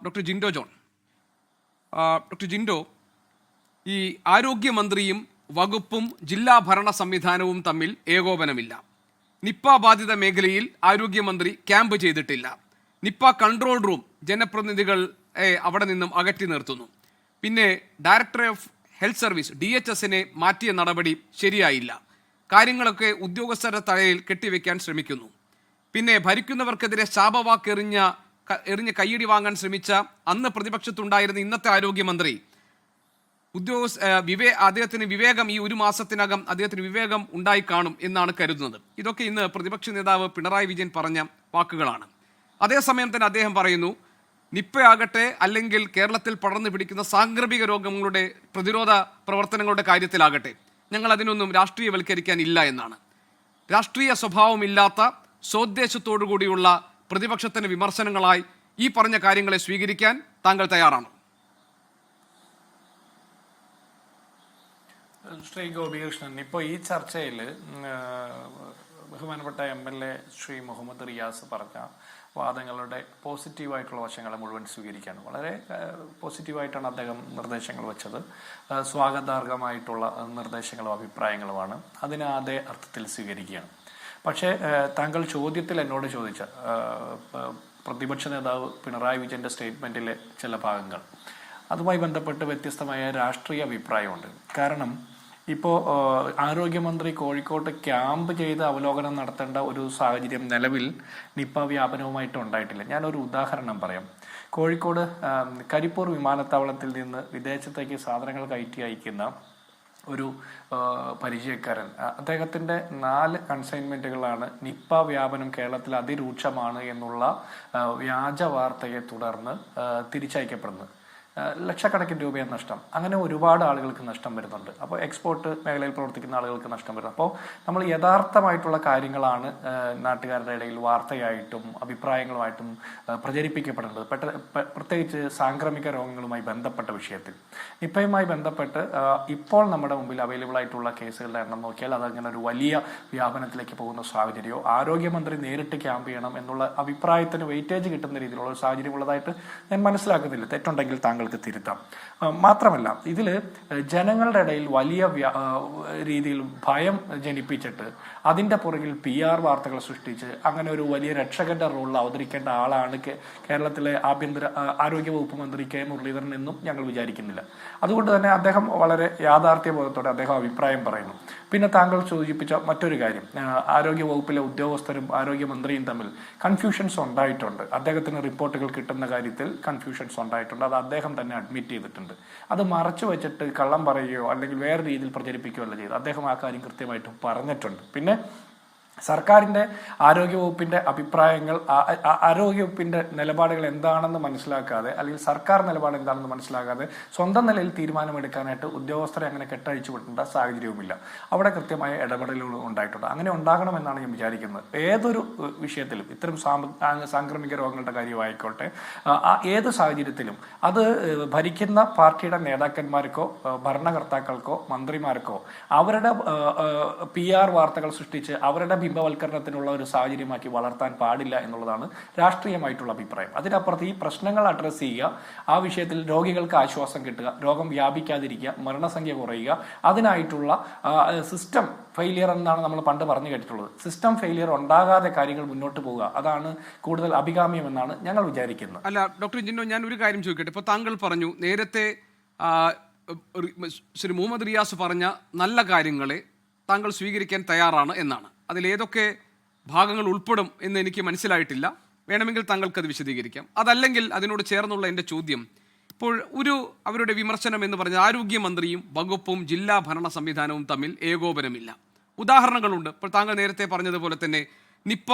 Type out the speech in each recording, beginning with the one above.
Doctor Jinto John. Doctor Jinto, ഈ ആരോഗ്യമന്ത്രിയും വകുപ്പും ജില്ലാ ഭരണ സംവിധാനവും തമ്മിൽ ഏകോപനമില്ല. നിപ്പ ബാധിത മേഖലയിൽ ആരോഗ്യമന്ത്രി ക്യാമ്പ് ചെയ്തിട്ടില്ല. നിപ്പ കൺട്രോൾ റൂം ജനപ്രതിനിധികൾ അവിടെ നിന്നും അകറ്റി നിർത്തുന്നു. പിന്നെ ഡയറക്ടർ ഓഫ് ഹെൽത്ത് സർവീസ് DHSനെ മാറ്റിയ നടപടി ശരിയായില്ല. കാര്യങ്ങളൊക്കെ ഉദ്യോഗസ്ഥരുടെ തലയിൽ കെട്ടിവെക്കാൻ ശ്രമിക്കുന്നു. പിന്നെ ഭരിക്കുന്നവർക്കെതിരെ ശാപവാക്ക് എറിഞ്ഞ് കയ്യടി വാങ്ങാൻ ശ്രമിച്ച അന്ന് പ്രതിപക്ഷത്തുണ്ടായിരുന്ന ഇന്നത്തെ ആരോഗ്യമന്ത്രി അദ്ദേഹത്തിന് വിവേകം, ഈ ഒരു മാസത്തിനകം അദ്ദേഹത്തിന് വിവേകം ഉണ്ടായി കാണും എന്നാണ് കരുതുന്നത്. ഇതൊക്കെ ഇന്ന് പ്രതിപക്ഷ നേതാവ് പിണറായി വിജയൻ പറഞ്ഞ വാക്കുകളാണ്. അതേസമയം തന്നെ അദ്ദേഹം പറയുന്നു, നിപ്പയാകട്ടെ അല്ലെങ്കിൽ കേരളത്തിൽ പടർന്നു പിടിക്കുന്ന സാംക്രമിക രോഗങ്ങളുടെ പ്രതിരോധ പ്രവർത്തനങ്ങളുടെ കാര്യത്തിലാകട്ടെ ഞങ്ങൾ അതിനൊന്നും രാഷ്ട്രീയവൽക്കരിക്കാനില്ല എന്നാണ്. രാഷ്ട്രീയ സ്വഭാവമില്ലാത്ത സ്വോദ്ദേശത്തോടു കൂടിയുള്ള പ്രതിപക്ഷത്തിന്റെ വിമർശനങ്ങളായി ഈ പറഞ്ഞ കാര്യങ്ങളെ സ്വീകരിക്കാൻ താങ്കൾ തയ്യാറാണോ? ശ്രീ ഗോപികൃഷ്ണൻ, ഇപ്പോൾ ഈ ചർച്ചയിൽ ബഹുമാനപ്പെട്ട MLA ശ്രീ മുഹമ്മദ് റിയാസ് പറഞ്ഞ വാദങ്ങളുടെ പോസിറ്റീവായിട്ടുള്ള വശങ്ങളെ മുഴുവൻ സ്വീകരിക്കുകയാണ്. വളരെ പോസിറ്റീവായിട്ടാണ് അദ്ദേഹം നിർദ്ദേശങ്ങൾ വെച്ചത്. സ്വാഗതാർഹമായിട്ടുള്ള നിർദ്ദേശങ്ങളും അഭിപ്രായങ്ങളുമാണ്. അതിനെ അതേ അർത്ഥത്തിൽ സ്വീകരിക്കുകയാണ്. പക്ഷേ താങ്കൾ ചോദ്യത്തിൽ എന്നോട് ചോദിച്ച പ്രതിപക്ഷ നേതാവ് പിണറായി വിജയന്റെ സ്റ്റേറ്റ്മെന്റിലെ ചില ഭാഗങ്ങൾ, അതുമായി ബന്ധപ്പെട്ട് വ്യത്യസ്തമായ രാഷ്ട്രീയ അഭിപ്രായമുണ്ട്. കാരണം ഇപ്പോൾ ആരോഗ്യമന്ത്രി കോഴിക്കോട്ട് ക്യാമ്പ് ചെയ്ത് അവലോകനം നടത്തേണ്ട ഒരു സാഹചര്യം നിലവിൽ നിപ്പ വ്യാപനവുമായിട്ട് ഉണ്ടായിട്ടില്ല. ഞാനൊരു ഉദാഹരണം പറയാം. കോഴിക്കോട് കരിപ്പൂർ വിമാനത്താവളത്തിൽ നിന്ന് വിദേശത്തേക്ക് സാധനങ്ങൾ കയറ്റി അയക്കുന്ന ഒരു പരിചയക്കാരൻ, അദ്ദേഹത്തിൻ്റെ 4 കൺസൈൻമെൻറ്റുകളാണ് നിപ്പ വ്യാപനം കേരളത്തിൽ അതിരൂക്ഷമാണ് എന്നുള്ള വ്യാജ വാർത്തയെ തുടർന്ന് തിരിച്ചയക്കപ്പെടുന്നത്. ലക്ഷക്കണക്കിന് രൂപയാണ് നഷ്ടം. അങ്ങനെ ഒരുപാട് ആളുകൾക്ക് നഷ്ടം വരുന്നുണ്ട്. അപ്പോൾ എക്സ്പോർട്ട് മേഖലയിൽ പ്രവർത്തിക്കുന്ന ആളുകൾക്ക് നഷ്ടം വരുന്നു. അപ്പോൾ നമ്മൾ യഥാർത്ഥമായിട്ടുള്ള കാര്യങ്ങളാണ് നാട്ടുകാരുടെ ഇടയിൽ വാർത്തയായിട്ടും അഭിപ്രായങ്ങളുമായിട്ടും പ്രചരിപ്പിക്കപ്പെടുന്നത്. പ്രത്യേകിച്ച് സാംക്രമിക രോഗങ്ങളുമായി ബന്ധപ്പെട്ട വിഷയത്തിൽ. നിപ്പയുമായി ബന്ധപ്പെട്ട് ഇപ്പോൾ നമ്മുടെ മുമ്പിൽ അവൈലബിൾ ആയിട്ടുള്ള കേസുകളുടെ എണ്ണം നോക്കിയാൽ അതങ്ങനെ ഒരു വലിയ വ്യാപനത്തിലേക്ക് പോകുന്ന സാഹചര്യമോ ആരോഗ്യമന്ത്രി നേരിട്ട് ക്യാമ്പ് ചെയ്യണം എന്നുള്ള അഭിപ്രായത്തിന് വെയിറ്റേജ് കിട്ടുന്ന രീതിയിലുള്ള ഒരു സാഹചര്യം ഉള്ളതായിട്ട് ഞാൻ മനസ്സിലാക്കുന്നില്ല. തെറ്റുണ്ടെങ്കിൽ താങ്കൾ തിരുത്താം. മാത്രമല്ല, ഇതിൽ ജനങ്ങളുടെ ഇടയിൽ വലിയ രീതിയിൽ ഭയം ജനിപ്പിച്ചിട്ട് അതിൻ്റെ പുറകിൽ PR വാർത്തകൾ സൃഷ്ടിച്ച് അങ്ങനെ ഒരു വലിയ രക്ഷകന്റെ റോളിൽ അവതരിക്കേണ്ട ആളാണ് കേരളത്തിലെ ആരോഗ്യ വകുപ്പ് മന്ത്രി K മുരളീധരൻ എന്നും ഞങ്ങൾ വിചാരിക്കുന്നില്ല. അതുകൊണ്ട് തന്നെ അദ്ദേഹം വളരെ യാഥാർത്ഥ്യബോധത്തോടെ അദ്ദേഹം അഭിപ്രായം പറയുന്നു. പിന്നെ താങ്കൾ സൂചിപ്പിച്ച മറ്റൊരു കാര്യം, ആരോഗ്യ വകുപ്പിലെ ഉദ്യോഗസ്ഥരും ആരോഗ്യമന്ത്രിയും തമ്മിൽ കൺഫ്യൂഷൻസ് ഉണ്ടായിട്ടുണ്ട്. അദ്ദേഹത്തിന് റിപ്പോർട്ടുകൾ കിട്ടുന്ന കാര്യത്തിൽ കൺഫ്യൂഷൻസ് ഉണ്ടായിട്ടുണ്ട്. അത് അദ്ദേഹം തന്നെ അഡ്മിറ്റ് ചെയ്തിട്ടുണ്ട്. അത് മറച്ചു വെച്ചിട്ട് കള്ളം പറയുകയോ അല്ലെങ്കിൽ വേറെ രീതിയിൽ പ്രചരിപ്പിക്കുകയോ അല്ല ചെയ്ത്. അദ്ദേഹം ആ കാര്യം കൃത്യമായിട്ട് പറഞ്ഞിട്ടുണ്ട്. പിന്നെ സർക്കാരിൻ്റെ ആരോഗ്യവകുപ്പിൻ്റെ അഭിപ്രായങ്ങൾ, ആരോഗ്യവകുപ്പിൻ്റെ നിലപാടുകൾ എന്താണെന്ന് മനസ്സിലാക്കാതെ അല്ലെങ്കിൽ സർക്കാർ നിലപാട് എന്താണെന്ന് മനസ്സിലാക്കാതെ സ്വന്തം നിലയിൽ തീരുമാനമെടുക്കാനായിട്ട് ഉദ്യോഗസ്ഥരെ അങ്ങനെ കെട്ടഴിച്ചു വിടേണ്ട സാഹചര്യവുമില്ല. അവിടെ കൃത്യമായ ഇടപെടലുകൾ ഉണ്ടായിട്ടുണ്ട്. അങ്ങനെ ഉണ്ടാകണമെന്നാണ് ഞാൻ വിചാരിക്കുന്നത്. ഏതൊരു വിഷയത്തിലും, ഇത്തരം സാംക്രമിക രോഗങ്ങളുടെ കാര്യമായിക്കോട്ടെ, ഏത് സാഹചര്യത്തിലും അത് ഭരിക്കുന്ന പാർട്ടിയുടെ നേതാക്കന്മാർക്കോ ഭരണകർത്താക്കൾക്കോ മന്ത്രിമാർക്കോ അവരുടെ PR വാർത്തകൾ സൃഷ്ടിച്ച് അവരുടെ ബിംബവൽക്കരണത്തിനുള്ള ഒരു സാഹചര്യമാക്കി വളർത്താൻ പാടില്ല എന്നുള്ളതാണ് രാഷ്ട്രീയമായിട്ടുള്ള അഭിപ്രായം. അതിനപ്പുറത്ത് ഈ പ്രശ്നങ്ങൾ അഡ്രസ്സ് ചെയ്യുക, ആ വിഷയത്തിൽ രോഗികൾക്ക് ആശ്വാസം കിട്ടുക, രോഗം വ്യാപിക്കാതിരിക്കുക, മരണസംഖ്യ കുറയുക, അതിനായിട്ടുള്ള സിസ്റ്റം ഫെയിലിയർ എന്നാണ് നമ്മൾ പണ്ട് പറഞ്ഞു കേട്ടിട്ടുള്ളത്. സിസ്റ്റം ഫെയിലിയർ ഉണ്ടാകാതെ കാര്യങ്ങൾ മുന്നോട്ട് പോവുക, അതാണ് കൂടുതൽ അഭികാമ്യമെന്നാണ് ഞങ്ങൾ വിചാരിക്കുന്നത്. അല്ല ഡോക്ടർ ജിൻഡോ, ഞാൻ ഒരു കാര്യം ചോദിക്കട്ടെ. ഇപ്പോൾ താങ്കൾ പറഞ്ഞു നേരത്തെ ശ്രീ മുഹമ്മദ് റിയാസ് പറഞ്ഞ നല്ല കാര്യങ്ങളെ താങ്കൾ സ്വീകരിക്കാൻ തയ്യാറാണ് എന്നാണ്. അതിലേതൊക്കെ ഭാഗങ്ങൾ ഉൾപ്പെടും എന്ന് എനിക്ക് മനസ്സിലായിട്ടില്ല. വേണമെങ്കിൽ താങ്കൾക്കത് വിശദീകരിക്കാം. അതല്ലെങ്കിൽ അതിനോട് ചേർന്നുള്ള എൻ്റെ ചോദ്യം, ഇപ്പോൾ അവരുടെ വിമർശനം എന്ന് പറഞ്ഞാൽ ആരോഗ്യമന്ത്രിയും വകുപ്പും ജില്ലാ ഭരണ സംവിധാനവും തമ്മിൽ ഏകോപനമില്ല. ഉദാഹരണങ്ങളുണ്ട്. ഇപ്പോൾ താങ്കൾ നേരത്തെ പറഞ്ഞതുപോലെ തന്നെ നിപ്പ,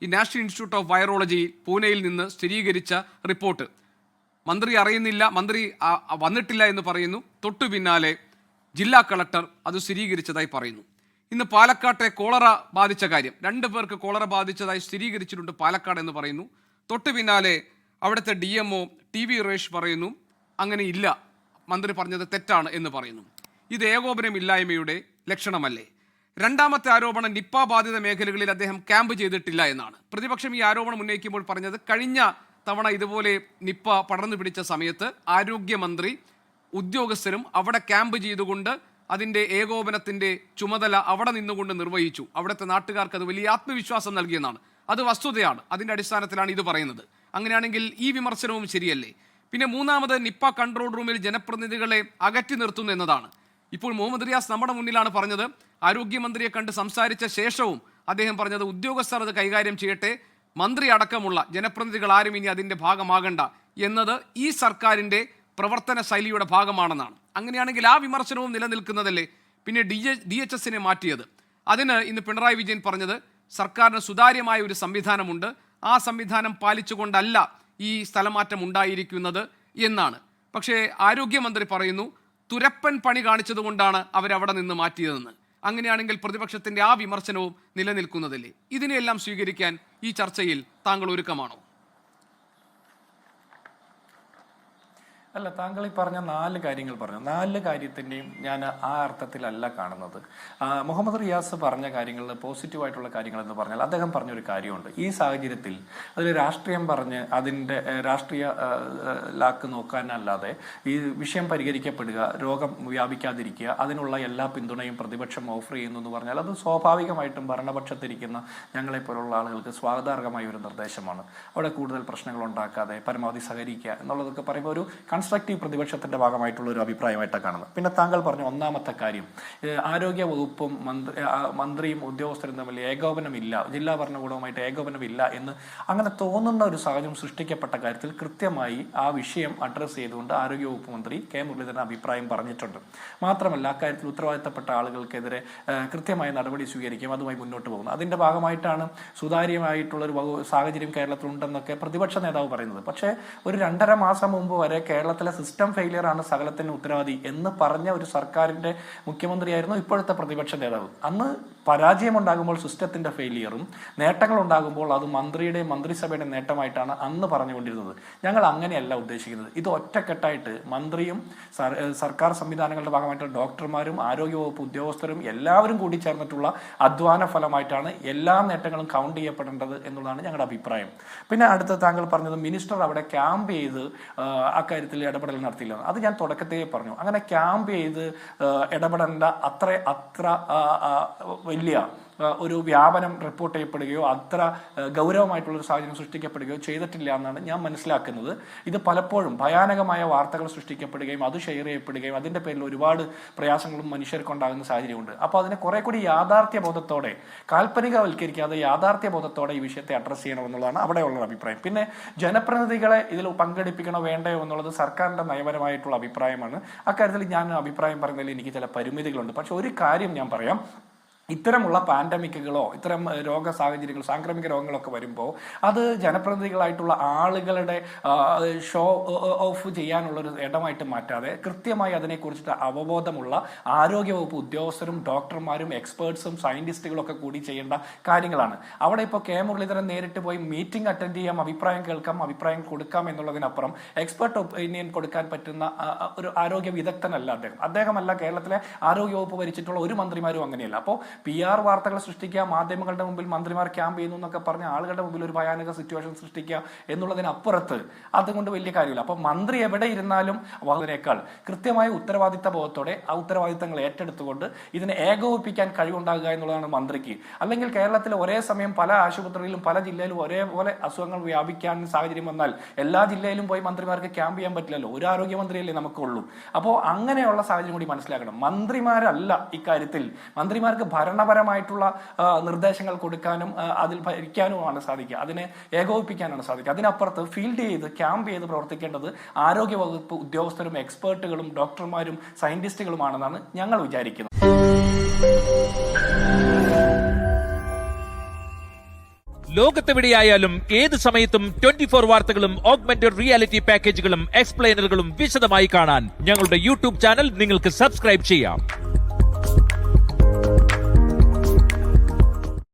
ഈ നാഷണൽ ഇൻസ്റ്റിറ്റ്യൂട്ട് ഓഫ് വൈറോളജി പൂനെയിൽ നിന്ന് സ്ഥിരീകരിച്ച റിപ്പോർട്ട് മന്ത്രി അറിയുന്നില്ല, മന്ത്രി വന്നിട്ടില്ല എന്ന് പറയുന്നു. തൊട്ടു പിന്നാലെ ജില്ലാ കളക്ടർ അത് സ്ഥിരീകരിച്ചതായി പറയുന്നു. ഇന്ന് പാലക്കാട്ടെ കോളറ ബാധിച്ച കാര്യം, 2 പേർക്ക് കോളറ ബാധിച്ചതായി സ്ഥിരീകരിച്ചിട്ടുണ്ട് പാലക്കാട് എന്ന് പറയുന്നു. തൊട്ടു പിന്നാലെ അവിടുത്തെ DMO TV റേഷ് പറയുന്നു അങ്ങനെ ഇല്ല, മന്ത്രി പറഞ്ഞത് തെറ്റാണ് എന്ന് പറയുന്നു. ഇത് ഏകോപനമില്ലായ്മയുടെ ലക്ഷണമല്ലേ? രണ്ടാമത്തെ ആരോപണം, നിപ്പ ബാധിത മേഖലകളിൽ അദ്ദേഹം ക്യാമ്പ് ചെയ്തിട്ടില്ല എന്നാണ്. പ്രതിപക്ഷം ഈ ആരോപണം ഉന്നയിക്കുമ്പോൾ പറഞ്ഞത് കഴിഞ്ഞ തവണ ഇതുപോലെ നിപ്പ പടർന്നു പിടിച്ച സമയത്ത് ആരോഗ്യമന്ത്രി ഉദ്യോഗസ്ഥരും അവിടെ ക്യാമ്പ് ചെയ്തുകൊണ്ട് അതിൻ്റെ ഏകോപനത്തിൻ്റെ ചുമതല അവിടെ നിന്നുകൊണ്ട് നിർവഹിച്ചു. അവിടുത്തെ നാട്ടുകാർക്ക് അത് വലിയ ആത്മവിശ്വാസം നൽകിയെന്നാണ്. അത് വസ്തുതയാണ്. അതിൻ്റെ അടിസ്ഥാനത്തിലാണ് ഇത് പറയുന്നത്. അങ്ങനെയാണെങ്കിൽ ഈ വിമർശനവും ശരിയല്ലേ? പിന്നെ മൂന്നാമത്, നിപ്പ കൺട്രോൾ റൂമിൽ ജനപ്രതിനിധികളെ അകറ്റി നിർത്തുന്നു എന്നതാണ്. ഇപ്പോൾ മുഹമ്മദ് റിയാസ് നമ്മുടെ മുന്നിലാണ് പറഞ്ഞത്. ആരോഗ്യമന്ത്രിയെ കണ്ട് സംസാരിച്ച ശേഷവും അദ്ദേഹം പറഞ്ഞത് ഉദ്യോഗസ്ഥർ അത് കൈകാര്യം ചെയ്യട്ടെ, മന്ത്രി അടക്കമുള്ള ജനപ്രതിനിധികൾ ആരും ഇനി അതിൻ്റെ ഭാഗമാകണ്ട എന്നത് ഈ സർക്കാരിൻ്റെ പ്രവർത്തന ശൈലിയുടെ ഭാഗമാണെന്നാണ്. അങ്ങനെയാണെങ്കിൽ ആ വിമർശനവും നിലനിൽക്കുന്നതല്ലേ? പിന്നെ DHSനെ മാറ്റിയത്, അതിന് ഇന്ന് പിണറായി വിജയൻ പറഞ്ഞത് സർക്കാരിന് സുതാര്യമായ ഒരു സംവിധാനമുണ്ട്, ആ സംവിധാനം പാലിച്ചുകൊണ്ടല്ല ഈ സ്ഥലമാറ്റം ഉണ്ടായിരിക്കുന്നത് എന്നാണ്. പക്ഷേ ആരോഗ്യമന്ത്രി പറയുന്നു തുരപ്പൻ പണി കാണിച്ചതുകൊണ്ടാണ് അവരവിടെ നിന്ന് മാറ്റിയതെന്ന്. അങ്ങനെയാണെങ്കിൽ പ്രതിപക്ഷത്തിൻ്റെ ആ വിമർശനവും നിലനിൽക്കുന്നതല്ലേ? ഇതിനെയെല്ലാം സ്വീകരിക്കാൻ ഈ ചർച്ചയിൽ താങ്കൾ ഒരുക്കമാണോ? അല്ല, താങ്കൾ ഈ പറഞ്ഞ 4 കാര്യങ്ങൾ പറഞ്ഞു. 4 കാര്യത്തിൻ്റെയും ഞാൻ ആ അർത്ഥത്തിലല്ല കാണുന്നത്. മുഹമ്മദ് റിയാസ് പറഞ്ഞ കാര്യങ്ങളിൽ പോസിറ്റീവായിട്ടുള്ള കാര്യങ്ങൾ എന്ന് പറഞ്ഞാൽ അദ്ദേഹം പറഞ്ഞൊരു കാര്യമുണ്ട്. ഈ സാഹചര്യത്തിൽ അതിൽ രാഷ്ട്രീയം പറഞ്ഞ് അതിൻ്റെ രാഷ്ട്രീയ ലാക്ക് നോക്കാനല്ലാതെ ഈ വിഷയം പരിഹരിക്കപ്പെടുക, രോഗം വ്യാപിക്കാതിരിക്കുക, അതിനുള്ള എല്ലാ പിന്തുണയും പ്രതിപക്ഷം ഓഫർ ചെയ്യുന്നു എന്ന് പറഞ്ഞാൽ അത് സ്വാഭാവികമായിട്ടും ഭരണപക്ഷത്തിരിക്കുന്ന ഞങ്ങളെപ്പോലുള്ള ആളുകൾക്ക് സ്വാഗതാർഹമായ ഒരു നിർദ്ദേശമാണ്. അവിടെ കൂടുതൽ പ്രശ്നങ്ങൾ ഉണ്ടാക്കാതെ പരമാവധി സഹകരിക്കുക എന്നുള്ളതൊക്കെ പറയുമ്പോൾ ഒരു കൺസ്ട്രക്റ്റീവ് പ്രതിപക്ഷത്തിന്റെ ഭാഗമായിട്ടുള്ള ഒരു അഭിപ്രായമായിട്ടാണ് കാണുന്നത്. പിന്നെ താങ്കൾ പറഞ്ഞ ഒന്നാമത്തെ കാര്യം, ആരോഗ്യ വകുപ്പും മന്ത്രിയും ഉദ്യോഗസ്ഥരും തമ്മിൽ ഏകോപനമില്ല, ജില്ലാ ഭരണകൂടവുമായിട്ട് ഏകോപനമില്ല എന്ന് അങ്ങനെ തോന്നുന്ന ഒരു സാഹചര്യം സൃഷ്ടിക്കപ്പെട്ട കാര്യത്തിൽ കൃത്യമായി ആ വിഷയം അഡ്രസ്സ് ചെയ്തുകൊണ്ട് ആരോഗ്യവകുപ്പ് മന്ത്രി കെ മുരളീധരൻ അഭിപ്രായം പറഞ്ഞിട്ടുണ്ട്. മാത്രമല്ല അക്കാര്യത്തിൽ ഉത്തരവാദിത്തപ്പെട്ട ആളുകൾക്കെതിരെ കൃത്യമായ നടപടി സ്വീകരിക്കും, അതുമായി മുന്നോട്ട് പോകുന്നു. അതിന്റെ ഭാഗമായിട്ടാണ് സുതാര്യമായിട്ടുള്ളൊരു സാഹചര്യം കേരളത്തിലുണ്ടെന്നൊക്കെ പ്രതിപക്ഷ നേതാവ് പറയുന്നത്. പക്ഷേ ഒരു 2.5 മാസം മുമ്പ് വരെ കേരളത്തിലെ സിസ്റ്റം ഫെയിലിയർ ആണ് സകലത്തിന് ഉത്തരവാദി എന്ന് പറഞ്ഞ ഒരു സർക്കാരിന്റെ മുഖ്യമന്ത്രിയായിരുന്നു ഇപ്പോഴത്തെ പ്രതിപക്ഷ നേതാവ്. അന്ന് പരാജയമുണ്ടാകുമ്പോൾ സിസ്റ്റത്തിന്റെ ഫെയിലിയറും നേട്ടങ്ങൾ ഉണ്ടാകുമ്പോൾ അത് മന്ത്രിയുടെയും മന്ത്രിസഭയുടെ നേട്ടമായിട്ടാണ് അന്ന് പറഞ്ഞുകൊണ്ടിരുന്നത്. ഞങ്ങൾ അങ്ങനെയല്ല ഉദ്ദേശിക്കുന്നത്. ഇത് ഒറ്റക്കെട്ടായിട്ട് മന്ത്രിയും സർക്കാർ സംവിധാനങ്ങളുടെ ഭാഗമായിട്ടുള്ള ഡോക്ടർമാരും ആരോഗ്യവകുപ്പ് ഉദ്യോഗസ്ഥരും എല്ലാവരും കൂടി ചേർന്നിട്ടുള്ള അധ്വാന ഫലമായിട്ടാണ് എല്ലാ നേട്ടങ്ങളും കൗണ്ട് ചെയ്യപ്പെടേണ്ടത് എന്നുള്ളതാണ് ഞങ്ങളുടെ അഭിപ്രായം. പിന്നെ അടുത്ത താങ്കൾ പറഞ്ഞത് മിനിസ്റ്റർ അവിടെ ക്യാമ്പ് ചെയ്ത് അക്കാര്യത്തിൽ ഇടപെടൽ നടത്തിയില്ല. അത് ഞാൻ തുടക്കത്തേ പറഞ്ഞു. അങ്ങനെ ക്യാമ്പ് ചെയ്ത് ഇടപെടേണ്ട അത്ര വലിയ ഒരു വ്യാപനം റിപ്പോർട്ട് ചെയ്യപ്പെടുകയോ അത്ര ഗൗരവമായിട്ടുള്ളൊരു സാഹചര്യം സൃഷ്ടിക്കപ്പെടുകയോ ചെയ്തിട്ടില്ല എന്നാണ് ഞാൻ മനസ്സിലാക്കുന്നത്. ഇത് പലപ്പോഴും ഭയാനകമായ വാർത്തകൾ സൃഷ്ടിക്കപ്പെടുകയും അത് ഷെയർ ചെയ്യപ്പെടുകയും അതിൻ്റെ പേരിൽ ഒരുപാട് പ്രയാസങ്ങളും മനുഷ്യർക്കുണ്ടാകുന്ന സാഹചര്യമുണ്ട്. അപ്പോൾ അതിനെ കുറെ കൂടി യാഥാർത്ഥ്യബോധത്തോടെ, കാൽപ്പനികവൽക്കരിക്കാതെ യാഥാർത്ഥ്യബോധത്തോടെ ഈ വിഷയത്തെ അഡ്രസ്സ് ചെയ്യണമെന്നുള്ളതാണ് അവിടെയുള്ള അഭിപ്രായം. പിന്നെ ജനപ്രതിനിധികളെ ഇതിൽ പങ്കെടുപ്പിക്കണോ വേണ്ടയോ എന്നുള്ളത് സർക്കാരിൻ്റെ നയപരമായിട്ടുള്ള അഭിപ്രായമാണ്. അക്കാര്യത്തിൽ ഞാൻ അഭിപ്രായം പറയുന്നതിൽ എനിക്ക് ചില പരിമിതികളുണ്ട്. പക്ഷെ ഒരു കാര്യം ഞാൻ പറയാം, ഇത്തരമുള്ള പാൻഡമിക്കുകളോ ഇത്തരം രോഗ സാഹചര്യങ്ങൾ സാംക്രമിക രോഗങ്ങളൊക്കെ വരുമ്പോൾ അത് ജനപ്രതിനിധികളായിട്ടുള്ള ആളുകളുടെ ഷോ ഓഫ് ചെയ്യാനുള്ളൊരു ഇടമായിട്ട് മാറ്റാതെ കൃത്യമായി അതിനെക്കുറിച്ചിട്ട് അവബോധമുള്ള ആരോഗ്യവകുപ്പ് ഉദ്യോഗസ്ഥരും ഡോക്ടർമാരും എക്സ്പേർട്സും സയന്റിസ്റ്റുകളും ഒക്കെ കൂടി ചെയ്യേണ്ട കാര്യങ്ങളാണ്. അവിടെ ഇപ്പോൾ കെ മുരളീധരൻ നേരിട്ട് പോയി മീറ്റിംഗ് അറ്റൻഡ് ചെയ്യാം, അഭിപ്രായം കേൾക്കാം, അഭിപ്രായം കൊടുക്കാം എന്നുള്ളതിനപ്പുറം എക്സ്പെർട്ട് ഒപ്പീനിയൻ കൊടുക്കാൻ പറ്റുന്ന ഒരു ആരോഗ്യ വിദഗ്ധനല്ല അദ്ദേഹമല്ല കേരളത്തിലെ ആരോഗ്യവകുപ്പ് ഭരിച്ചിട്ടുള്ള ഒരു മന്ത്രിമാരും അങ്ങനെയല്ല. അപ്പോൾ PR വാർത്തകൾ സൃഷ്ടിക്കുക, മാധ്യമങ്ങളുടെ മുമ്പിൽ മന്ത്രിമാർ ക്യാമ്പ് ചെയ്യുന്നു എന്നൊക്കെ പറഞ്ഞ ആളുകളുടെ മുമ്പിൽ ഒരു ഭയാനക സിറ്റുവേഷൻ സൃഷ്ടിക്കുക എന്നുള്ളതിനപ്പുറത്ത് അതുകൊണ്ട് വലിയ കാര്യമില്ല. അപ്പോൾ മന്ത്രി എവിടെ ഇരുന്നാലും അതിനേക്കാൾ കൃത്യമായ ഉത്തരവാദിത്ത ബോധത്തോടെ ആ ഉത്തരവാദിത്തങ്ങൾ ഏറ്റെടുത്തുകൊണ്ട് ഇതിനെ ഏകോപിപ്പിക്കാൻ കഴിവുണ്ടാകുക എന്നുള്ളതാണ് മന്ത്രിക്ക്. അല്ലെങ്കിൽ കേരളത്തിൽ ഒരേ സമയം പല ആശുപത്രികളിലും പല ജില്ലയിലും ഒരേപോലെ അസുഖങ്ങൾ വ്യാപിക്കാൻ സാഹചര്യം വന്നാൽ എല്ലാ ജില്ലയിലും പോയി മന്ത്രിമാർക്ക് ക്യാമ്പ് ചെയ്യാൻ പറ്റില്ലല്ലോ. ഒരു ആരോഗ്യമന്ത്രിയല്ലേ നമുക്കുള്ളൂ. അപ്പോൾ അങ്ങനെയുള്ള സാഹചര്യം കൂടി മനസ്സിലാക്കണം. മന്ത്രിമാരല്ല ഇക്കാര്യത്തിൽ, മന്ത്രിമാർക്ക് ഭരണപരമായിട്ടുള്ള നിർദ്ദേശങ്ങൾ കൊടുക്കാനും അതിൽ ഭരിക്കാനുമാണ് സാധിക്കുക, അതിനെ ഏകോപിപ്പിക്കാനാണ് സാധിക്കുക. അതിനപ്പുറത്ത് ഫീൽഡ് ചെയ്ത് ക്യാമ്പ് ചെയ്ത് പ്രവർത്തിക്കേണ്ടത് ആരോഗ്യവകുപ്പ് ഉദ്യോഗസ്ഥരും എക്സ്പേർട്ടുകളും ഡോക്ടർമാരും സയന്റിസ്റ്റുകളുമാണെന്നാണ് ഞങ്ങൾ വിചാരിക്കുന്നത്. ലോകത്തെവിടെയായാലും ഏത് സമയത്തും 24 വാർത്തകളും ഓഗ്മെന്റഡ് റിയാലിറ്റി പാക്കേജുകളും എക്സ്പ്ലെയിനറുകളും വിശദമായി കാണാൻ ഞങ്ങളുടെ യൂട്യൂബ് ചാനൽ നിങ്ങൾക്ക് സബ്സ്ക്രൈബ് ചെയ്യാം.